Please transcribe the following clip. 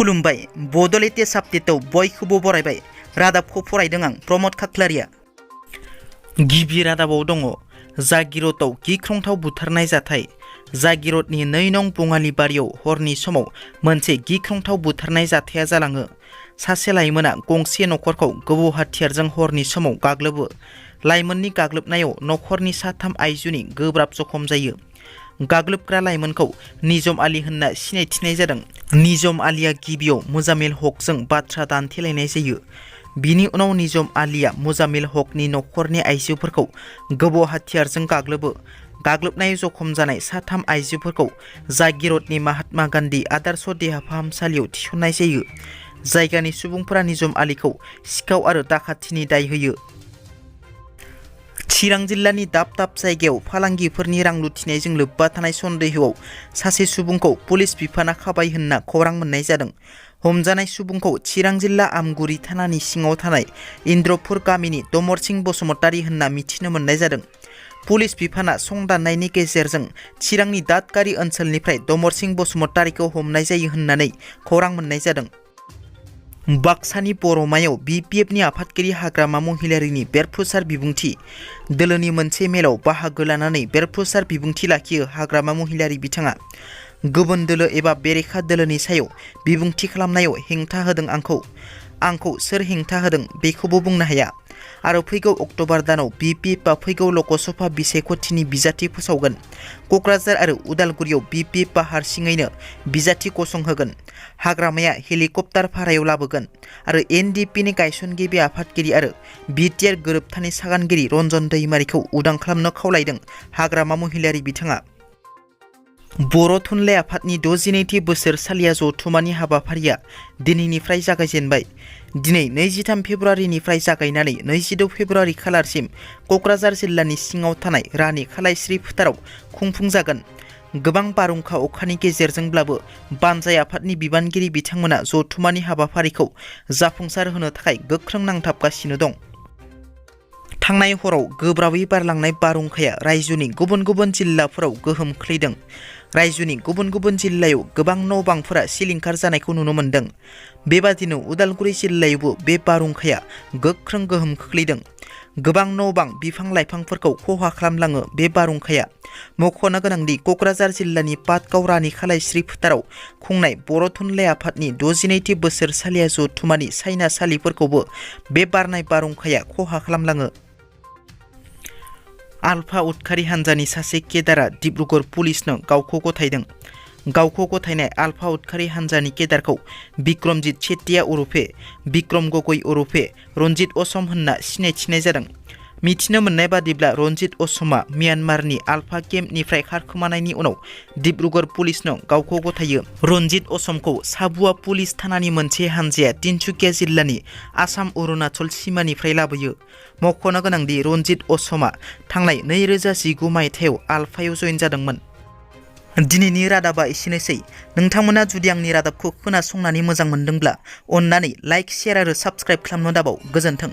खुलुमबाय बड' लेटेस्ट आपडेटआव बयखौबो बरायबाय। रादाबखौ फरायदों आं प्रमद खाख्लारिया। गिबि रादाबाव दङ जागिरदआव गिख्रंथाव बुथारनाय जाथाय। जागिरदनि 2 नं बङालि बारियाव हरनि समाव मोनसे गिख्रंथाव बुथारनाय जाथाया जालाङो। सासे लाइमोना गंसे नखरखौ गोबौ हाथियारजों हरनि समाव गाग्लोबो। लाइमोननि गाग्लोबनायाव नखरनि 3 आइजोनि गोब्राब जखम जायो। गाग्लोबग्रा लाइमोनखौ निजम आली होनना सिनायथिनाय जादों। निजम आलीया गिबियाव मुजामिल हकजों बाथ्रा दान्थेलायनाय जायो। बिनि उनाव निजम आलीया मुजामिल हकनि नखरनि आइजोफोरखौ गोबौ हाथियारजों गाग्लोबो। गाग्लोबनाय जखम जानाय 3 आइजोफोरखौ जागिरदनि महात्मा गान्धी आदर्श देहा फाहामसालियाव थिसननाय जायो। जायगानि सुबुंफोरा निजम आलीखौ सिखाव आरो दाखाथिनि दाय होयो। चिरां जिल्लानि दाब दाब जायगायाव फालांगिफोरनि रां लुथिनायजों लोब्बा थानाय सन्देहआव सासे सुबुंखौ पुलिस बिफाना खाबाय होनना खौरां मोननाय जादों। हमजानाय सुबुंखौ चिरां जिल्ला आमगुरि थानानि सिङाव थानाय इन्द्रपुर गामिनि दमरसिं बसुमतारी होनना मिथिनो मोननाय जादों। पुलिस बिफाना संदाननायनि गेजेरजों चिरांनि दादगारि ओनसोलनिफ्राय दमरसिं बसुमतारीखौ हमनाय जायो होननानै खौरां मोननाय जादों। बाक्सानि बरमायाव BPFनि आफादगिरि हाग्रामा महिलारिनि बेरफुसार बिबुंथि। दोलोनि मोनसे मेलाव बाहागो लानानै बेरफुसार बिबुंथि लाखियो हाग्रामा महिलारि बिथाङा। गुबुन दोलो एबा बेरेखा दोलोनि सायाव बिबुंथि खालामनायाव हेंथा होदों आंखौ सोर हेंथा होदों बेखौबो बुंनो हाया। आरो फैगौ अक्ट'बर दानाव BPFआ फैगौ लकसभा बिसायख'थिनि बिजाथि फोसावगोन। क'क्राझार आरो उदालगुरियाव BPFआ हारसिङैनो बिजाथि गसंहोगोन। हाग्रामाया हेलिकप्टार भारायाव लाबोगोन आरो NDPनि गायसनगिरि आफादगिरि आरो BTR गोरोबथानि सागानगिरि रन्जन दैमारिखौ उदां खालामनो खावलायदों हाग्रामा महिलारि बिथाङा। बर' थुनलाइ आफादनि 62थि बोसोरसालिया जथुमानि हाबाफारिया दिनैनिफ्राय जागायजेनबाय। दिनै 23 फेब्रुवारिनिफ्राय जागायनानै 26 फेब्रुवारि खालारसिम क'क्राझार जिल्लानि सिङाव थानाय रानि खालायस्रि फोथाराव खुंफुंजागोन। गोबां बारहुंखा अखानि गेजेरजोंब्लाबो बानजाय आफादनि बिबानगिरि बिथांमोना जथुमानि हाबाफारिखौ जाफुंसार होनो थाखाय गोख्रों नांथाबगासिनो दं। थांनाय हराव गोब्राबै बारलांनाय बारहुंखाया रायजोनि गुबुन गुबुन जिल्लाफोराव गोहोम खोलैदों। रायजोनि गुबुन गुबुन जिल्लायाव गोबां न' बांफोरा सिलिंखार जानायखौ नुनो मोन्दों। बेबादिनो उदालगुरि जिल्लायावबो बे बारहुंखाया गोख्रों गोहोम खोख्लैदों। गोबां न' बां बिफां लाइफांफोरखौ खहा खालामलाङो बे बारहुंखाया। मख'नो गोनांदि क'क्राझार जिल्लानि पाटगाव रानि खालायस्रि फोथाराव खुंनाय बर' थुनलाइ आफादनि 62थि बोसोरसालिया जथुमानि सायनासालिफोरखौबो बे बारनाय बारहुंखाया खहा खालामलाङो। आलफा उदखारि हान्जानि सासे केडारआ डिब्रुगड़ पुलिसनो गावखौ गथायदों। गावखौ गथायनाय आलफा उदखारि हान्जानि केडारखौ बिक्रमजित चेटिया उरुफे बिक्रम गगৈ उरुफे रन्जित असम होनना सिनायथिनाय जादों। मिथिनो मोननाय बादिब्ला रन्जित असमआ म्यानमारनि आलफा केम्पनिफ्राय खारखोमानायनि उनाव डिब्रुगड़ पुलिसनो गावखौ गथायो। रन्जित असमखौ साबुआ पुलिस थानानि मोनसे हान्जाया तिनसुकिया जिल्लानि आसाम अरुणाचल सिमानिफ्राय लाबोयो। मख'नो गोनांदि रन्जित असमआ थांनाय 2019 मायथाइयाव आलफायाव जयेन जादोंमोन। दिनैनि रादाबा एसेनोसै। नोंथांमोना जुदि आंनि रादाबखौ खोनासंनानै मोजां मोनदोंब्ला अन्नानै लाइक, शेयार आरो साबस्क्राइब खालामनो दाबाव। गोजोन्थों।